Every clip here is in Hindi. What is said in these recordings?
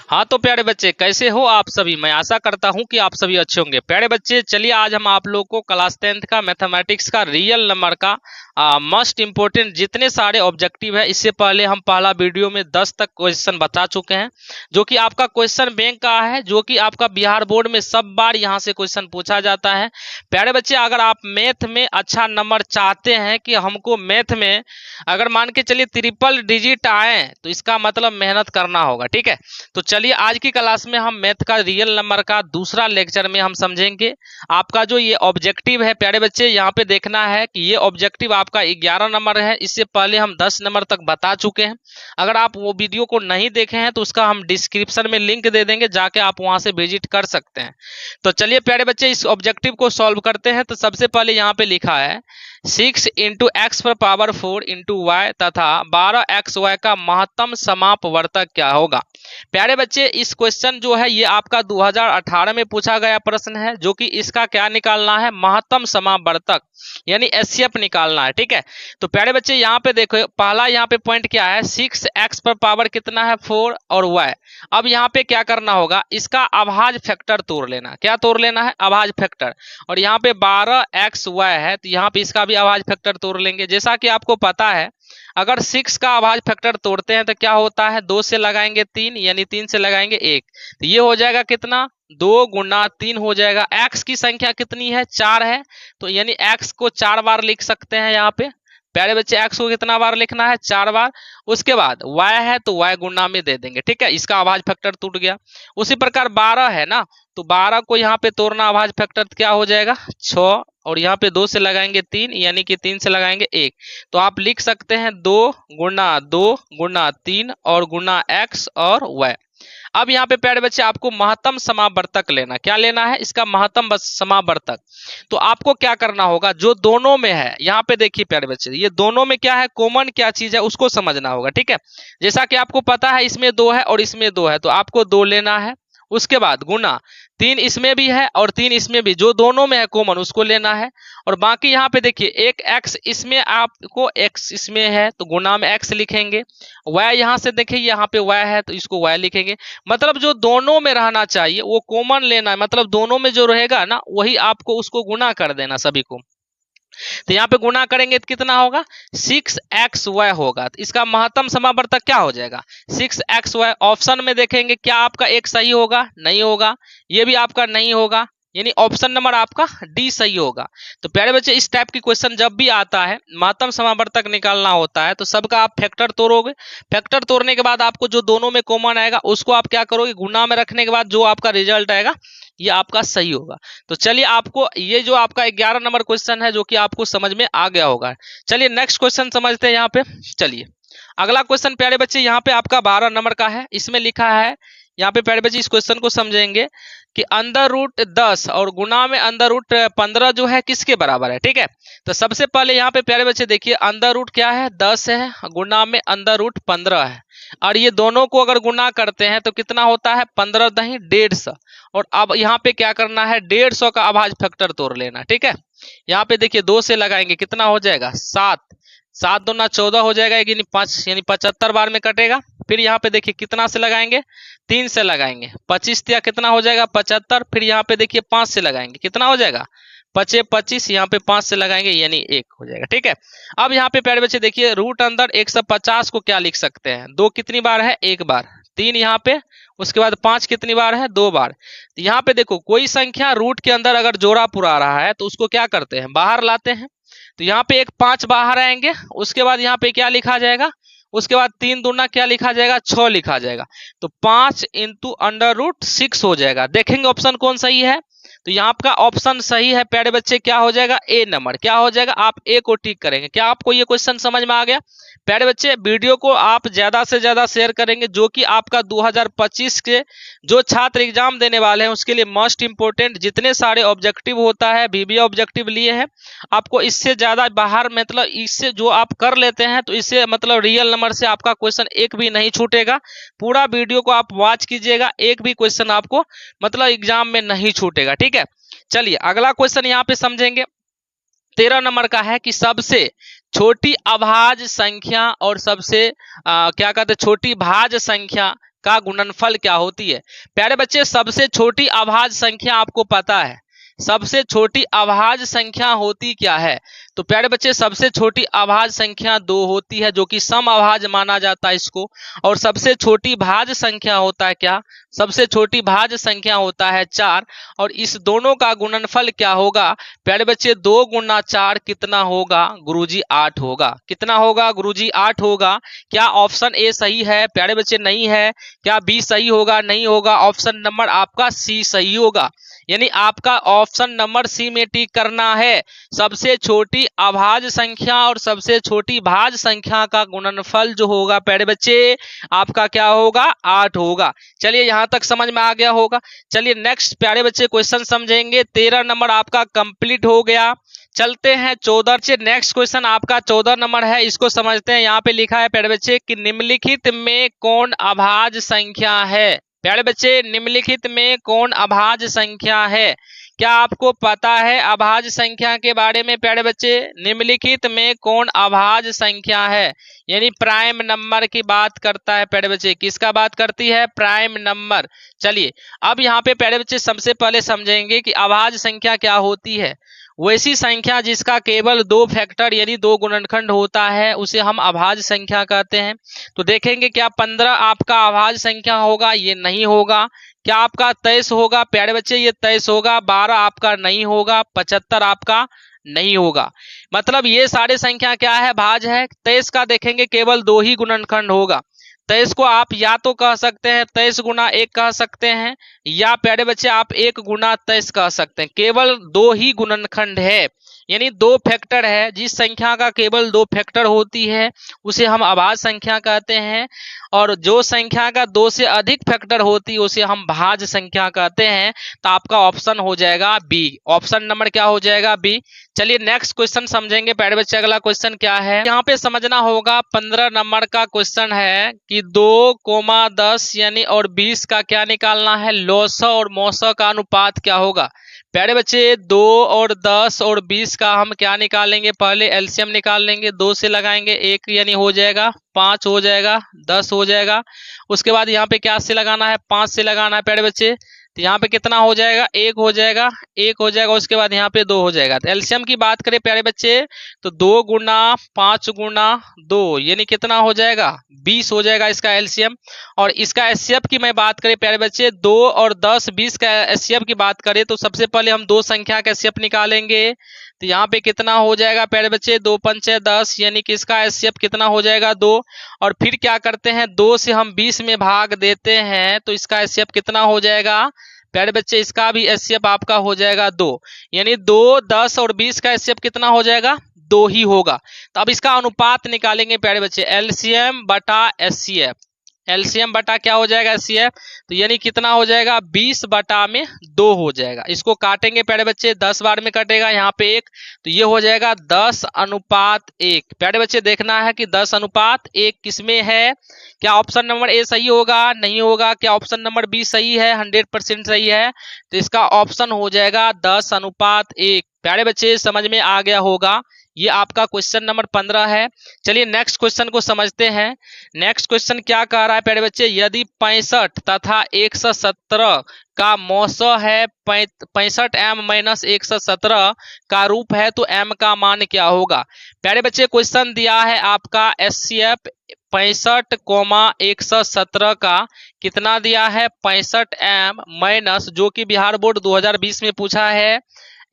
हाँ तो प्यारे बच्चे कैसे हो आप सभी। मैं आशा करता हूँ कि आप सभी अच्छे होंगे। प्यारे बच्चे चलिए आज हम आप लोग को क्लास 10th का मैथमेटिक्स का रियल नंबर का मस्ट इम्पोर्टेंट जितने सारे ऑब्जेक्टिव है, इससे पहले हम पहला वीडियो में 10 तक क्वेश्चन बता चुके हैं जो कि आपका क्वेश्चन बैंक का है, जो कि आपका बिहार बोर्ड में सब बार यहाँ से क्वेश्चन पूछा जाता है। प्यारे बच्चे अगर आप मैथ में अच्छा नंबर चाहते हैं कि हमको मैथ में अगर मान के चलिए ट्रिपल डिजिट आए तो इसका मतलब मेहनत करना होगा। ठीक है, तो चलिए आज की क्लास में हम मैथ का रियल नंबर का दूसरा लेक्चर में हम समझेंगे आपका जो ये ऑब्जेक्टिव है। प्यारे बच्चे यहाँ पे देखना है कि ये ऑब्जेक्टिव आपका 11 नंबर है। इससे पहले हम 10 नंबर तक बता चुके हैं। अगर आप वो वीडियो को नहीं देखे हैं तो उसका हम डिस्क्रिप्शन में लिंक दे देंगे, जाके आप वहां से विजिट कर सकते हैं। तो चलिए प्यारे बच्चे इस ऑब्जेक्टिव को सॉल्व करते हैं। तो सबसे पहले यहाँ पे लिखा है 6 इंटू एक्स पर पावर 4 इंटू वाई तथा 12 एक्स वाई का महत्तम समापवर्तक क्या होगा। प्यारे बच्चे इस क्वेश्चन जो है ये आपका 2018 में पूछा गया प्रश्न है, जो कि इसका क्या निकालना है, महत्तम समापवर्तक यानी एचसीएफ निकालना है। ठीक है, तो प्यारे बच्चे यहाँ पे देखो पहला यहाँ पे पॉइंट क्या है, 6x पर पावर कितना है 4 और y। अब यहाँ पे क्या करना होगा, इसका अभाज्य फैक्टर तोड़ लेना। क्या तोड़ लेना है, अभाज्य फैक्टर। और यहाँ पे 12xy है तो यहाँ पे इसका भी अभाज्य फैक्टर तोड़ लेंगे। जैसा कि आपको पता है अगर 6 का अभाज्य फैक्टर तोड़ते हैं तो क्या होता है, 2 से लगाएंगे 3 यानी 3 से लगाएंगे 1, तो ये हो जाएगा कितना 2 गुना 3 हो जाएगा। x की संख्या कितनी है 4 है, तो यानी x को 4 बार लिख सकते हैं। यहाँ पे प्यारे बच्चे x को कितना बार लिखना है 4 बार। उसके बाद y है तो y गुना में दे देंगे। ठीक है, इसका अभाज्य फैक्टर टूट गया। उसी प्रकार 12 है ना, तो 12 को यहाँ पे तोड़ना अभाज्य फैक्टर क्या हो जाएगा 6, और यहाँ पे 2 से लगाएंगे 3 यानी कि 3 से लगाएंगे 1, तो आप लिख सकते हैं 2 गुना 3 और गुना x और y। अब यहाँ पे प्यारे बच्चे आपको महत्तम समापवर्तक लेना। क्या लेना है, इसका महत्तम समापवर्तक। तो आपको क्या करना होगा, जो दोनों में है यहाँ पे देखिए प्यारे बच्चे ये दोनों में क्या है, कॉमन क्या चीज है उसको समझना होगा। ठीक है, जैसा कि आपको पता है इसमें 2 है और इसमें 2 है तो आपको 2 लेना है। उसके बाद गुना 3 इसमें भी है और 3 इसमें भी, जो दोनों में है कॉमन उसको लेना है। और बाकी यहाँ पे देखिए एक x इसमें आपको x इसमें है तो गुना में x लिखेंगे। y यहाँ से देखिए यहाँ पे y है तो इसको y लिखेंगे। मतलब जो दोनों में रहना चाहिए वो कॉमन लेना है, मतलब दोनों में जो रहेगा ना वही आपको उसको गुना कर देना सभी को। तो यहाँ पे गुना करेंगे तो कितना होगा 6xy होगा। तो इसका महत्तम समापवर्तक क्या हो जाएगा 6xy। ऑप्शन में देखेंगे क्या आपका एक सही होगा, नहीं होगा, ये भी आपका नहीं होगा, यानी ऑप्शन नंबर आपका डी सही होगा। तो प्यारे बच्चे इस टाइप की क्वेश्चन जब भी आता है महत्तम समापवर्तक निकालना होता है तो सबका आप फैक्टर तोड़ोगे। फैक्टर तोड़ने के बाद आपको जो दोनों में कॉमन आएगा उसको आप क्या करोगे, गुना में रखने के बाद जो आपका रिजल्ट आएगा ये आपका सही होगा। तो चलिए आपको ये जो आपका 11 नंबर क्वेश्चन है जो कि आपको समझ में आ गया होगा। चलिए नेक्स्ट क्वेश्चन समझते हैं। यहाँ पे चलिए अगला क्वेश्चन प्यारे बच्चे यहाँ पे आपका 12 नंबर का है। इसमें लिखा है यहाँ पे प्यारे बच्चे इस क्वेश्चन को समझेंगे कि अंडर रूट 10 और गुना में अंडर रूट 15 जो है किसके बराबर है। ठीक है, तो सबसे पहले यहाँ पे प्यारे बच्चे देखिए अंडर रूट क्या है 10 है, गुना में अंडर रूट 15 है, और ये दोनों को अगर गुना करते हैं तो कितना होता है 15 दही 150। और अब यहाँ पे क्या करना है 150 का अभाज्य फैक्टर तोड़ लेना। ठीक है, यहाँ पे देखिए 2 से लगाएंगे कितना हो जाएगा 7, 7 दूना 14 हो जाएगा, यानी 5 यानी 75 बार में कटेगा। फिर यहाँ पे देखिए कितना से लगाएंगे 3 से लगाएंगे 25 या कितना हो जाएगा 75। फिर यहाँ पे देखिए 5 से लगाएंगे कितना हो जाएगा 25, यहाँ पे 5 से लगाएंगे यानी 1 हो जाएगा। ठीक है, अब यहाँ पे प्यारे बच्चे देखिए रूट अंदर 150 को क्या लिख सकते हैं, 2 कितनी बार है 1 बार, 3 यहाँ पे, उसके बाद 5 कितनी बार है 2 बार। तो यहाँ पे देखो कोई संख्या रूट के अंदर अगर जोड़ा पुरा रहा है तो उसको क्या करते हैं बाहर लाते हैं। तो यहाँ पे एक 5 बाहर आएंगे, उसके बाद यहाँ पे क्या लिखा जाएगा, उसके बाद 3 दूना क्या लिखा जाएगा 6 लिखा जाएगा। तो 5 इंटू अंडर रूट 6 हो जाएगा। देखेंगे ऑप्शन कौन सही है, तो यहाँ आपका ऑप्शन सही है प्यारे बच्चे, क्या हो जाएगा ए नंबर। क्या हो जाएगा, आप ए को टिक करेंगे। क्या आपको ये क्वेश्चन समझ में आ गया प्यारे बच्चे। वीडियो को आप ज्यादा से ज्यादा शेयर करेंगे, जो कि आपका 2025 के जो छात्र एग्जाम देने वाले हैं उसके लिए मोस्ट इंपोर्टेंट जितने सारे ऑब्जेक्टिव होता है वीवीए ऑब्जेक्टिव लिए हैं, आपको इससे ज्यादा बाहर मतलब इससे जो आप कर लेते हैं तो इससे मतलब रियल नंबर से आपका क्वेश्चन एक भी नहीं छूटेगा। पूरा वीडियो को आप वॉच कीजिएगा, एक भी क्वेश्चन आपको मतलब एग्जाम में नहीं छूटेगा। ठीक है, चलिए अगला क्वेश्चन यहाँ पे समझेंगे। 13 नंबर का है कि सबसे छोटी अभाज्य संख्या और सबसे क्या कहते हैं छोटी भाज्य संख्या का गुणनफल क्या होती है। प्यारे बच्चे सबसे छोटी अभाज्य संख्या आपको पता है, सबसे छोटी अभाज्य संख्या होती क्या है। तो प्यारे बच्चे सबसे छोटी अभाज्य संख्या 2 होती है, जो कि सम अभाज्य माना जाता है इसको। और सबसे छोटी भाज्य संख्या होता है क्या, सबसे छोटी भाज्य संख्या होता है 4। और इस दोनों का गुणनफल क्या होगा प्यारे बच्चे, 2 गुना 4 कितना होगा गुरुजी 8 होगा। कितना होगा गुरुजी 8 होगा। क्या ऑप्शन ए सही है प्यारे बच्चे, नहीं है। क्या बी सही होगा, नहीं होगा। ऑप्शन नंबर आपका सी सही होगा, यानी आपका ऑप्शन नंबर सी में टिक करना है। सबसे छोटी अभाज्य संख्या और सबसे छोटी भाज्य संख्या का गुणनफल जो होगा प्यारे बच्चे आपका क्या होगा 8 होगा। चलिए यहां तक समझ में आ गया होगा। चलिए नेक्स्ट प्यारे बच्चे क्वेश्चन समझेंगे। 13 नंबर आपका कंप्लीट हो गया। चलते हैं 14 से। नेक्स्ट क्वेश्चन आपका 14 नंबर है, इसको समझते हैं। यहाँ पे लिखा है प्यारे बच्चे कि निम्नलिखित में कौन अभाज्य संख्या है। प्यारे बच्चे निम्नलिखित में कौन अभाज्य संख्या है। क्या आपको पता है अभाज्य संख्या के बारे में प्यारे बच्चे, निम्नलिखित में कौन अभाज्य संख्या है, यानी प्राइम नंबर की बात करता है प्यारे बच्चे। किसका बात करती है, प्राइम नंबर। चलिए अब यहाँ पे प्यारे बच्चे सबसे पहले समझेंगे कि अभाज्य संख्या क्या होती है। वैसी संख्या जिसका केवल 2 फैक्टर यानी 2 गुणनखंड होता है उसे हम अभाज्य संख्या कहते हैं। तो देखेंगे क्या 15 आपका अभाज्य संख्या होगा, ये नहीं होगा। क्या आपका 23 होगा प्यारे बच्चे, ये 23 होगा। 12 आपका नहीं होगा। 75 आपका नहीं होगा। मतलब ये सारे संख्या क्या है, भाज्य है। 23 का देखेंगे केवल 2 ही गुणनखंड होगा। 23 को आप या तो कह सकते हैं 23 गुना 1 कह सकते हैं, या प्यारे बच्चे आप 1 गुना 23 कह सकते हैं। केवल 2 ही गुणनखंड है, यानी 2 फैक्टर है। जिस संख्या का केवल 2 फैक्टर होती है उसे हम अभाज्य संख्या कहते हैं, और जो संख्या का 2 से अधिक फैक्टर होती है उसे हम भाज्य संख्या कहते हैं। तो आपका ऑप्शन हो जाएगा बी। ऑप्शन नंबर क्या हो जाएगा, बी। चलिए नेक्स्ट क्वेश्चन समझेंगे प्यारे बच्चे। अगला क्वेश्चन क्या है, यहाँ पे समझना होगा। 15 नंबर का क्वेश्चन है कि 2,10 यानी और 20 का क्या निकालना है, लौसौ और मौसौ का अनुपात क्या होगा। प्यारे बच्चे 2 और 10 और 20 का हम क्या निकालेंगे, पहले एलसीएम निकाल लेंगे। 2 से लगाएंगे 1 यानी हो जाएगा 5 हो जाएगा, 10 हो जाएगा। उसके बाद यहाँ पे क्या से लगाना है, 5 से लगाना है प्यारे बच्चे। तो यहाँ पे कितना हो जाएगा, 1 हो जाएगा, 1 हो जाएगा। उसके बाद यहाँ पे 2 हो जाएगा। तो एलसीएम की बात करें प्यारे बच्चे तो 2 गुना 5 गुना 2 यानी कितना हो जाएगा, 20 हो जाएगा इसका एलसीएम। और इसका एचसीएफ की मैं बात करें प्यारे बच्चे, 2 और 10 20 का एचसीएफ की बात करें तो सबसे पहले हम 2 संख्या का एचसीएफ निकालेंगे। तो यहाँ पे कितना हो जाएगा प्यारे बच्चे, 2 पंचे 10 यानी कि इसका एचसीएफ कितना हो जाएगा 2। और फिर क्या करते हैं, 2 से हम 20 में भाग देते हैं तो इसका एचसीएफ कितना हो जाएगा प्यारे बच्चे, इसका भी एचसीएफ आपका हो जाएगा 2। यानी 2 10 और 20 का एचसीएफ कितना हो जाएगा, 2 ही होगा। तो अब इसका अनुपात निकालेंगे प्यारे बच्चे, एलसीएम बटा एचसीएफ। एलसीएम बटा क्या हो जाएगा, एचसीएफ। तो यानी कितना हो जाएगा, 20 बटा में 2 हो जाएगा। इसको काटेंगे प्यारे बच्चे, 10 बार में कटेगा, यहाँ पे 1 तो ये हो जाएगा 10 अनुपात 1। प्यारे बच्चे देखना है कि 10 अनुपात 1 किसमें है। क्या ऑप्शन नंबर ए सही होगा, नहीं होगा। क्या ऑप्शन नंबर बी सही है, 100% सही है। तो इसका ऑप्शन हो जाएगा 10 अनुपात 1। प्यारे बच्चे समझ में आ गया होगा। ये आपका क्वेश्चन नंबर 15 है। चलिए नेक्स्ट क्वेश्चन को समझते हैं। नेक्स्ट क्वेश्चन क्या कह रहा है प्यारे बच्चे, यदि 65 तथा 117 का मौसौ है 65 m माइनस 117 का रूप है तो m का मान क्या होगा। प्यारे बच्चे क्वेश्चन दिया है आपका एचसीएफ 65,117 का कितना दिया है, 65 m माइनस, जो कि बिहार बोर्ड 2020 में पूछा है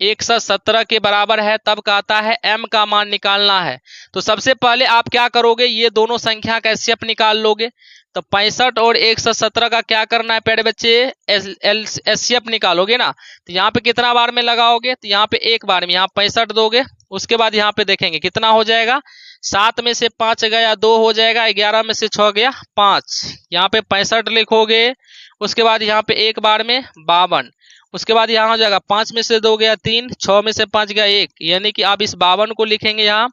117 के बराबर है, तब कहता है m का मान निकालना है। तो सबसे पहले आप क्या करोगे, ये दोनों संख्या का एचसीएफ निकाल लोगे। तो 65 और 117 का क्या करना है प्यारे बच्चे, एचसीएफ निकालोगे ना। तो यहाँ पे कितना बार में लगाओगे, तो यहाँ पे 1 बार में, यहाँ 65 दोगे। उसके बाद यहाँ पे देखेंगे कितना हो जाएगा, 7 में से 5 गया 2 हो जाएगा, 11 में से 6 गया 5, यहाँ पे 65 लिखोगे। उसके बाद यहाँ पे 1 बार में 52, उसके बाद यहाँ हो जाएगा 5 में से 2 गया 3, 6 में से 5 गया 1, यानी कि आप इस 52 को लिखेंगे यहाँ,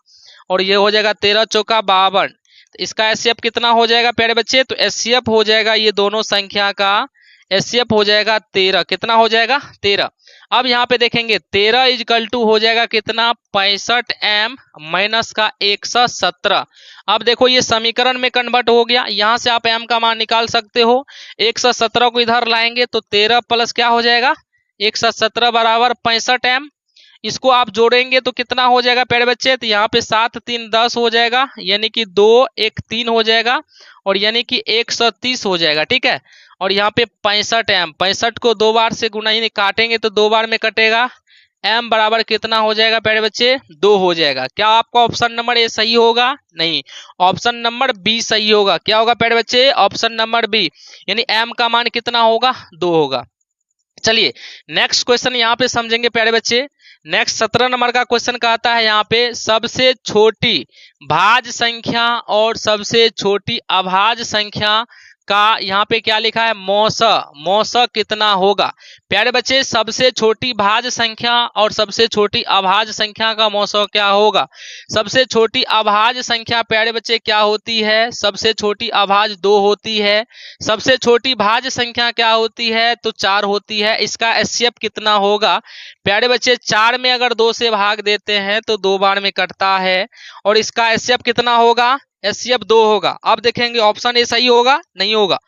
और ये हो जाएगा 13 चौका 52। तो इसका एचसीएफ कितना हो जाएगा प्यारे बच्चे, तो एचसीएफ हो जाएगा ये दोनों संख्या का एचसीएफ हो जाएगा 13। कितना हो जाएगा 13। अब यहाँ पे देखेंगे 13 इजकल टू हो जाएगा कितना 65 m माइनस का 117। अब देखो ये समीकरण में कन्वर्ट हो गया, यहाँ से आप m का मान निकाल सकते हो। 117 को इधर लाएंगे तो 13 प्लस क्या हो जाएगा 117 बराबर 65 m। इसको आप जोड़ेंगे तो कितना हो जाएगा प्यारे बच्चे, तो यहाँ पे 7 3 10 हो जाएगा, यानी कि 2 1 3 हो जाएगा, और यानी कि 130 हो जाएगा। ठीक है, और यहाँ पे 65 m, 65 को 2 बार से गुना ही काटेंगे तो 2 बार में कटेगा, m बराबर कितना हो जाएगा प्यारे बच्चे 2 हो जाएगा। क्या आपका ऑप्शन नंबर ए सही होगा? नहीं, ऑप्शन नंबर बी सही होगा। क्या होगा प्यारे बच्चे ऑप्शन नंबर बी, यानी m का मान कितना होगा 2 होगा। चलिए नेक्स्ट क्वेश्चन यहाँ पे समझेंगे प्यारे बच्चे। नेक्स्ट 17 नंबर का क्वेश्चन कहता है यहाँ पे सबसे छोटी भाज्य संख्या और सबसे छोटी अभाज्य संख्या का यहाँ पे क्या लिखा है मौसा कितना होगा। प्यारे बच्चे सबसे छोटी भाज्य संख्या और सबसे छोटी अभाज्य संख्या का मौसा क्या होगा। सबसे छोटी अभाज्य संख्या प्यारे बच्चे क्या होती है, सबसे छोटी अभाज्य 2 होती है। सबसे छोटी भाज्य संख्या क्या होती है, तो 4 होती है। इसका एचसीएफ कितना होगा प्यारे बच्चे, 4 में अगर 2 से भाग देते हैं तो 2 बार में कटता है, और इसका एचसीएफ कितना होगा, एचसीएफ 2 होगा। अब देखेंगे ऑप्शन ए सही होगा नहीं होगा,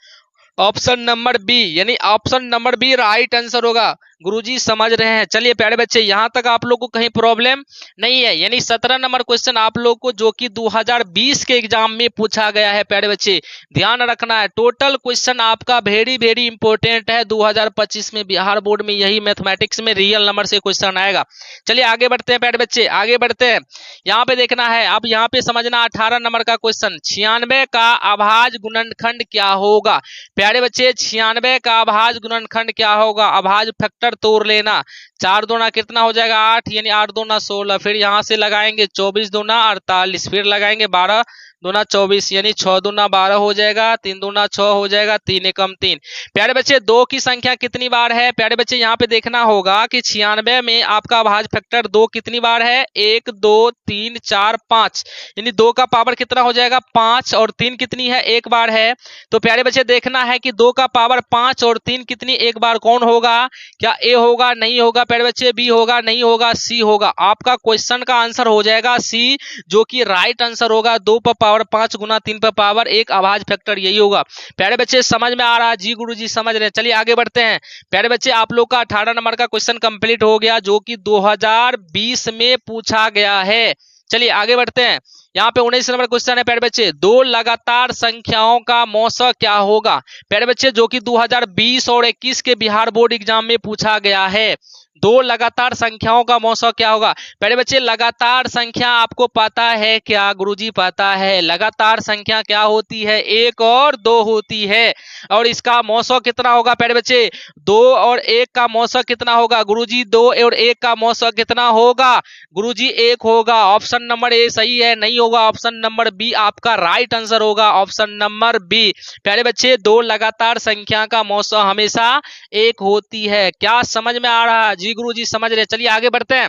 ऑप्शन नंबर बी, यानी option number B right answer होगा। गुरुजी समझ रहे हैं। चलिए प्यारे बच्चे यहां तक आप लोग को कहीं प्रॉब्लम नहीं है, यानी 17 नंबर क्वेश्चन आप लोग को जो कि 2020 के एग्जाम में पूछा गया है प्यारे बच्चे, ध्यान रखना है। टोटल क्वेश्चन आपका वेरी वेरी इंपॉर्टेंट है। 2025 में बिहार बोर्ड में यही मैथमेटिक्स में रियल नंबर से क्वेश्चन आएगा। चलिए आगे बढ़ते हैं प्यारे बच्चे, आगे बढ़ते हैं। यहाँ पे देखना है, अब यहाँ पे समझना 18 नंबर का क्वेश्चन, 96 का अभाज्य गुणनखंड क्या होगा। प्यारे बच्चे 96 का अभाज्य गुणनखंड क्या होगा, अभाज्य फैक्टर तोड़ लेना। 4 दूना कितना हो जाएगा 8, यानी 8 दूना 16, फिर यहाँ से लगाएंगे 24 दूना 48, फिर लगाएंगे 12 दूना 24, यानी 6 दूना 12 हो जाएगा, 3 दूना 6 हो जाएगा, 3 एकम 3। प्यारे बच्चे 2 की संख्या कितनी बार है, प्यारे बच्चे यहाँ पे देखना होगा कि 96 में आपका अभाज्य फैक्टर 2 कितनी बार है, 1 2 3 4 5, यानी 2 का पावर कितना हो जाएगा 5, और 3 कितनी है 1 बार है। तो प्यारे बच्चे देखना है कि 2 का पावर 5 और 3 कितनी 1 बार कौन होगा, क्या ए होगा नहीं होगा प्यारे बच्चे, बी होगा नहीं होगा, सी होगा। आपका क्वेश्चन का आंसर हो जाएगा सी, जो कि राइट आंसर होगा। 2 पर पावर 5 गुना 3 पर पावर 1 अभाज्य फैक्टर यही होगा। प्यारे बच्चे समझ में आ रहा है? जी गुरुजी समझ रहे हैं। चलिए आगे बढ़ते हैं। प्यारे बच्चे आप लोग का 18 नंबर का क्वेश्चन कंप्लीट हो गया, जो कि 2020 में पूछा गया है। चलिए आगे बढ़ते हैं। यहाँ पे 19 नंबर क्वेश्चन है प्यारे बच्चे, 2 लगातार संख्याओं का मौसा क्या होगा। प्यारे बच्चे जो कि 2020 और 21 के बिहार बोर्ड एग्जाम में पूछा गया है, 2 लगातार संख्याओं का मौसा क्या होगा। प्यारे बच्चे लगातार संख्या आपको पता है क्या, गुरुजी पता है। लगातार संख्या क्या होती है, 1 और 2 होती है, और इसका मौसा कितना होगा प्यारे बच्चे, 2 और 1 का मौसा कितना होगा गुरुजी, 2 और 1 का मौसा कितना होगा गुरुजी 1 होगा। ऑप्शन नंबर ए सही है नहीं होगा, ऑप्शन नंबर बी आपका राइट आंसर होगा, ऑप्शन नंबर बी। प्यारे बच्चे 2 लगातार संख्या का मौसा हमेशा 1 होती है। क्या समझ में आ रहा है? जी गुरुजी समझ रहे। चलिए आगे बढ़ते हैं।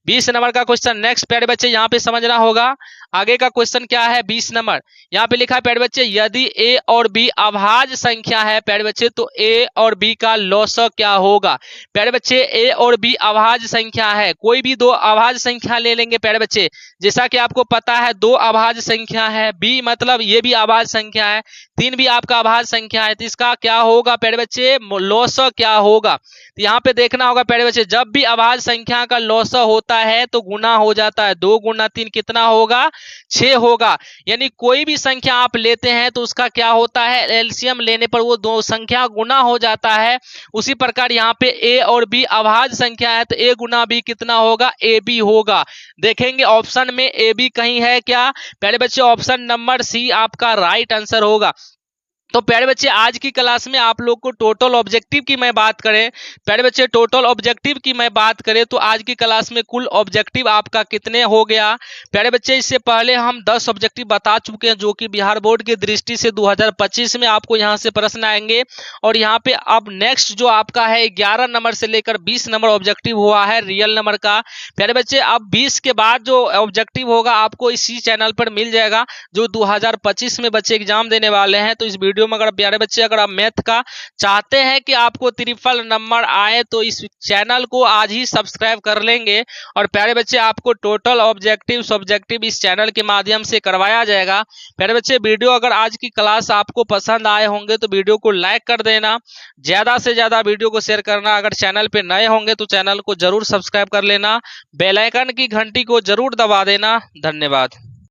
20 नंबर का क्वेश्चन नेक्स्ट प्यारे बच्चे यहाँ पे समझना होगा। आगे का क्वेश्चन क्या है 20 नंबर, यहाँ पे लिखा है प्यारे बच्चे, यदि ए और बी अभाज्य संख्या है प्यारे बच्चे, तो ए और बी का लौसा क्या होगा। प्यारे बच्चे ए और बी अभाज्य संख्या है, कोई भी 2 अभाज्य संख्या ले लेंगे प्यारे बच्चे। जैसा कि आपको पता है 2 अभाज्य संख्या है, बी मतलब ये भी अभाज्य संख्या है, 3 भी आपका अभाज्य संख्या है, तो इसका क्या होगा प्यारे बच्चे लौसा क्या होगा। तो यहाँ पे देखना होगा प्यारे बच्चे, जब भी अभाज्य संख्या का लौसा होता है तो गुना हो जाता है। 2 गुना 3 कितना होगा 6 होगा, यानी कोई भी संख्या आप लेते हैं तो उसका क्या होता है एलसीएम लेने पर वो 2 संख्या गुना हो जाता है। उसी प्रकार यहाँ पे ए और बी अभाज्य संख्या है, तो ए गुना बी कितना होगा ए बी होगा। देखेंगे ऑप्शन में ए बी कहीं है क्या प्यारे बच्चे, ऑप्शन नंबर सी आपका राइट आंसर होगा। तो प्यारे बच्चे आज की क्लास में आप लोग को टोटल ऑब्जेक्टिव की मैं बात करें, प्यारे बच्चे टोटल ऑब्जेक्टिव की मैं बात करें तो आज की क्लास में कुल ऑब्जेक्टिव आपका कितने हो गया प्यारे बच्चे। इससे पहले हम 10 ऑब्जेक्टिव बता चुके हैं, जो कि बिहार बोर्ड की दृष्टि से 2025 में आपको यहां से प्रश्न आएंगे। और यहाँ पे अब नेक्स्ट जो आपका है 11 नंबर से लेकर 20 नंबर ऑब्जेक्टिव हुआ है रियल नंबर का। प्यारे बच्चे अब 20 के बाद जो ऑब्जेक्टिव होगा आपको इसी चैनल पर मिल जाएगा, जो 2025 में बच्चे एग्जाम देने वाले हैं। तो इस वीडियो वीडियो में अगर प्यारे बच्चे अगर आप मैथ का चाहते हैं कि आपको ट्रिपल नंबर आए तो इस चैनल को आज ही सब्सक्राइब कर लेंगे। और प्यारे बच्चे आपको टोटल ऑब्जेक्टिव सब्जेक्टिव इस चैनल के माध्यम से करवाया जाएगा। प्यारे बच्चे वीडियो अगर आज की क्लास आपको पसंद आए होंगे तो वीडियो को लाइक कर देना, ज्यादा से ज्यादा वीडियो को शेयर करना। अगर चैनल पे नए होंगे तो चैनल को जरूर सब्सक्राइब कर लेना, बेल आइकन की घंटी को जरूर दबा देना। धन्यवाद।